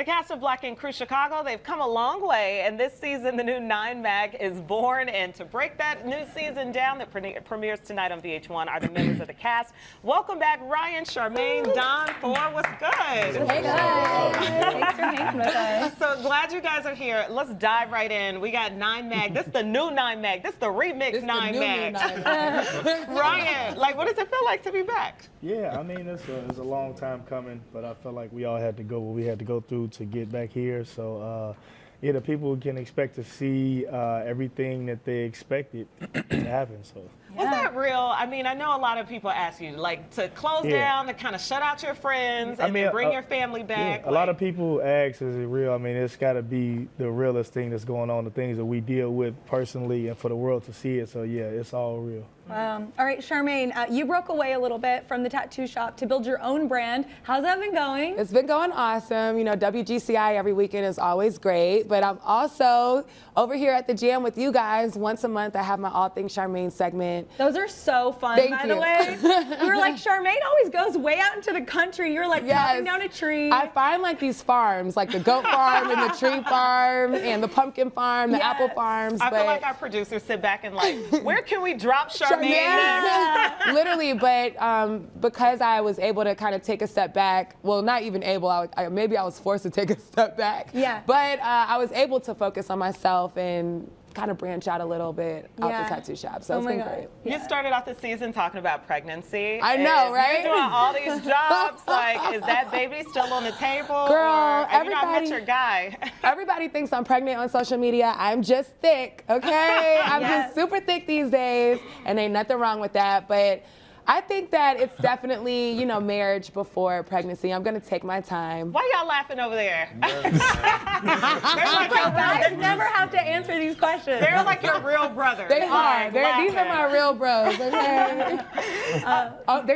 The cast of Black Ink Crew Chicago, they've come a long way, and this season the new 9 mag is born. And to break that new season down that premieres tonight on VH1 are the members of the cast. Welcome back, Ryan, Charmaine, Don, Phor. What's good? Hey guys. Thanks for hanging with us. So glad you guys are here. Let's dive right in. We got 9 mag. This is the new 9 mag. This is the remix 9 mag. Ryan, like, what does it feel like to be back? Yeah, I mean, it's a long time coming, but I felt like we all had to go what we had to go through to get back here. So, yeah, the people can expect to see everything that they expected to happen. So. Was that real? I mean, I know a lot of people ask you, like, to close down, to kind of shut out your friends, and then bring your family back. Yeah, a lot of people ask, is it real? I mean, it's got to be the realest thing that's going on, the things that we deal with personally and for the world to see it. So, yeah, it's all real. All right, Charmaine, you broke away a little bit from the tattoo shop to build your own brand. How's that been going? It's been going awesome. You know, WGCI every weekend is always great, but I'm also over here at the Jam with you guys. Once a month, I have my All Things Charmaine segment. Those are so fun, by the way. We were like, Charmaine always goes way out into the country. You're like chopping down a tree. I find like these farms, like the goat farm and the tree farm and the pumpkin farm, the apple farms. I feel like our producers sit back and like, where can we drop Charmaine? Literally, but because I was able to kind of take a step back, well, not even able, maybe I was forced to take a step back. Yeah. But I was able to focus on myself and kind of branch out a little bit out the tattoo shop. So it's been great. You started off the season talking about pregnancy. I know, right? You're doing all these jobs. Like, is that baby still on the table? Girl, or, you know, I met your guy. Everybody thinks I'm pregnant on social media. I'm just thick, okay? I'm just super thick these days, and ain't nothing wrong with that. But I think that it's definitely, you know, marriage before pregnancy. I'm gonna take my time. Why y'all laughing over there? Guys never have to answer these questions. They're like your real brother. They are. These are my real bros, okay?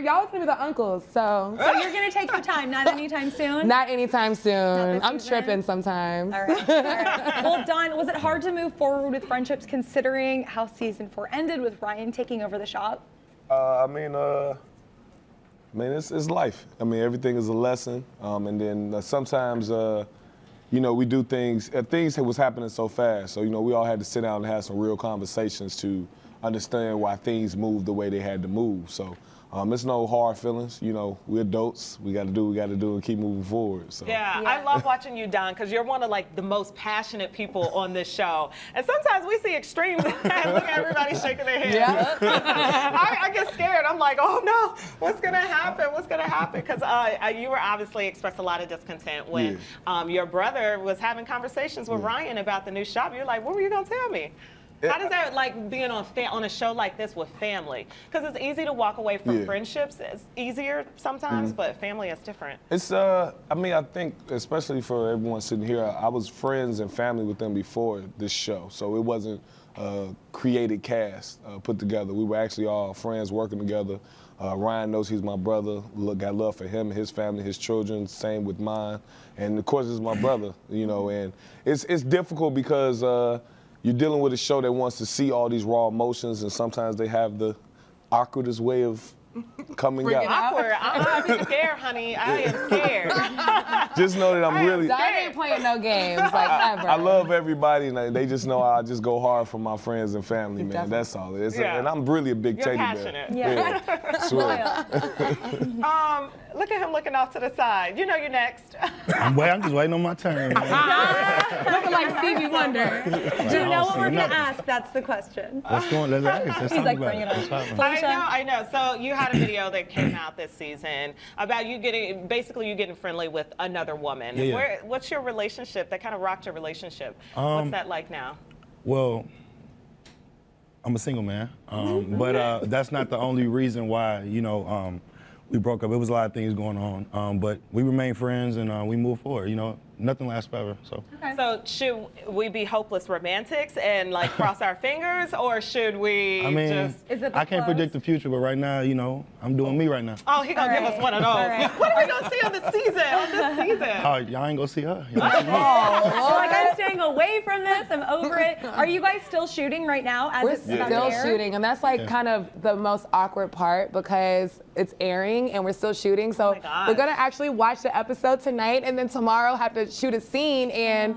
Y'all gonna be the uncles, so. So you're gonna take your time, not anytime soon? Not anytime soon. I'm tripping sometimes. All right. Well, Don, was it hard to move forward with friendships considering how season 4 ended with Ryan taking over the shop? I mean, it's life. I mean, everything is a lesson. And then sometimes, you know, we do things, things was happening so fast. So, you know, we all had to sit down and have some real conversations to understand why things moved the way they had to move. So, it's no hard feelings. You know, we're adults. We got to do what we got to do and keep moving forward. So. Yeah, I love watching you, Don, because you're one of like the most passionate people on this show. And sometimes we see extremes. Look at everybody shaking their head. Yeah. I get scared. I'm like, oh no, what's gonna happen? What's gonna happen? Because you were obviously expressed a lot of discontent when your brother was having conversations with Ryan about the new shop. You're like, what were you gonna tell me? How does that like being on a show like this with family? Because it's easy to walk away from friendships. It's easier sometimes, but family is different. It's I mean, I think especially for everyone sitting here, I was friends and family with them before this show, so it wasn't a created cast put together. We were actually all friends working together. Ryan knows he's my brother. Got love for him, his family, his children. Same with mine, and of course, it's my brother. You know, and it's difficult because. You're dealing with a show that wants to see all these raw emotions, and sometimes they have the awkwardest way of coming out. Awkward. I'm scared, honey. I am scared. Just know that I'm really. I ain't playing no games, like ever. I love everybody, and they just know I just go hard for my friends and family, man. That's all it is. And I'm really a big teddy bear. Yeah. Swear. Look at him looking off to the side. You know you're next. I'm just waiting on my turn. Looking like Stevie Wonder. Do you know what we're going to ask? That's the question. Let's ask. Let's He's talk like, about bring it it. on. I know. So you had a video that came out this season about you getting friendly with another woman. Yeah. What's your relationship? That kind of rocked your relationship. What's that like now? Well, I'm a single man, but that's not the only reason why, you know, we broke up. It was a lot of things going on, but we remain friends and we move forward. You know, nothing lasts forever. So. Okay. So should we be hopeless romantics and like cross our fingers, or should we? I mean, just... I can't predict the future, but right now, you know, I'm doing me right now. Oh, he gonna give us one of those. Right. What are we gonna see on this season? Oh, y'all ain't gonna see her. Y'all see me. Like, I'm staying away from this. I'm over it. Are you guys still shooting right now? We're still shooting, and that's like kind of the most awkward part because it's airing. filming and we're still shooting. So gosh. we're gonna actually watch the episode tonight, and then tomorrow have to shoot a scene. And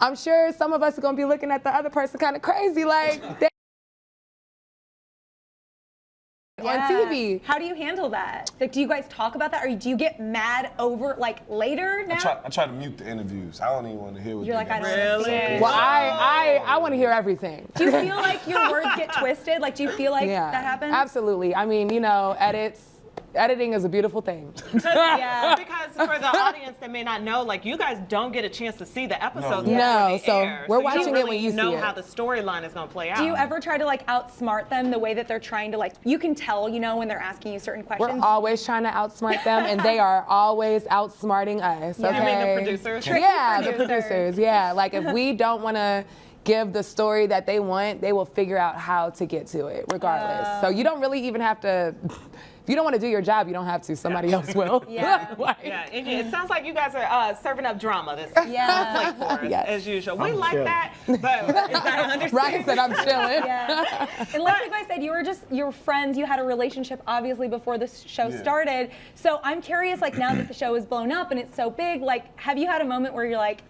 I'm sure some of us are gonna be looking at the other person kind of crazy, like. On TV. How do you handle that? Like, do you guys talk about that, or do you get mad over like later now? I try to mute the interviews. I don't even want to hear what You're they like, I got to don't say. understand. Well, I want to hear everything. Do you feel like your words get twisted? Like, do you feel like that happens? Absolutely. I mean, you know, editing is a beautiful thing. Yeah. Because for the audience that may not know, like, you guys don't get a chance to see the episodes before No, they so air. we're you watching don't it really when you see know it. how the storyline is going to play out. Do you ever try to like outsmart them the way that they're trying to, like, you can tell, you know, when they're asking you certain questions? We're always trying to outsmart them, and they are always outsmarting us. Yeah. Okay? You mean the producers? Yeah, the producers. producers. Yeah, like if we don't want to give the story that they want, they will figure out how to get to it, regardless. So you don't really even have to. If you don't want to do your job, you don't have to. Somebody else will. Yeah. Like- Yeah, and it sounds like you guys are serving up drama this Yeah. plate for us, Yes. as usual. We like chilling. that, but is that understanding? Ryan said I'm chilling. Yeah. And like you guys said, you were friends. You had a relationship, obviously, before this show started. So I'm curious, like, now that the show is blown up and it's so big, like, have you had a moment where you're like,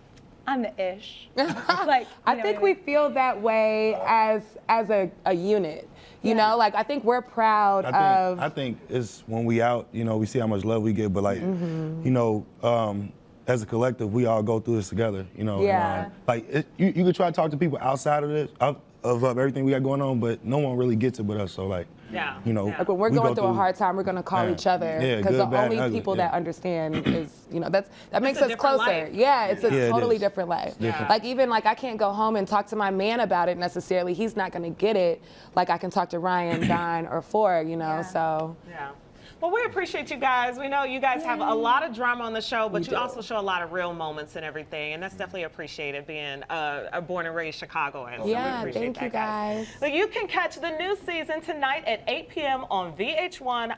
I'm the ish? Like, I think we feel that way as a unit. You know, like I think we're proud of. I think it's when we out, you know, we see how much love we get, but like, you know, as a collective, we all go through this together, you know. Yeah. And, like, you could try to talk to people outside of this, of everything we got going on, but no one really gets it but us. So like, Yeah. you know, Yeah. Like when we're we going go through a hard time, we're gonna call Yeah. each other Yeah, because good, the bad, only ugly, people yeah. that understand is, you know, that makes a us different closer. life. Yeah, it's a Yeah, it totally is. different life. Yeah. Like even like I can't go home and talk to my man about it necessarily. He's not gonna get it. Like I can talk to Ryan, Don, or Phor, you know. Yeah. So Yeah. Well, we appreciate you guys. We know you guys have a lot of drama on the show, but you do. also show a lot of real moments and everything, and that's definitely appreciated being a born and raised Chicagoan. So we yeah, appreciate thank that, you guys. But you can catch the new season tonight at 8 p.m. on VH1.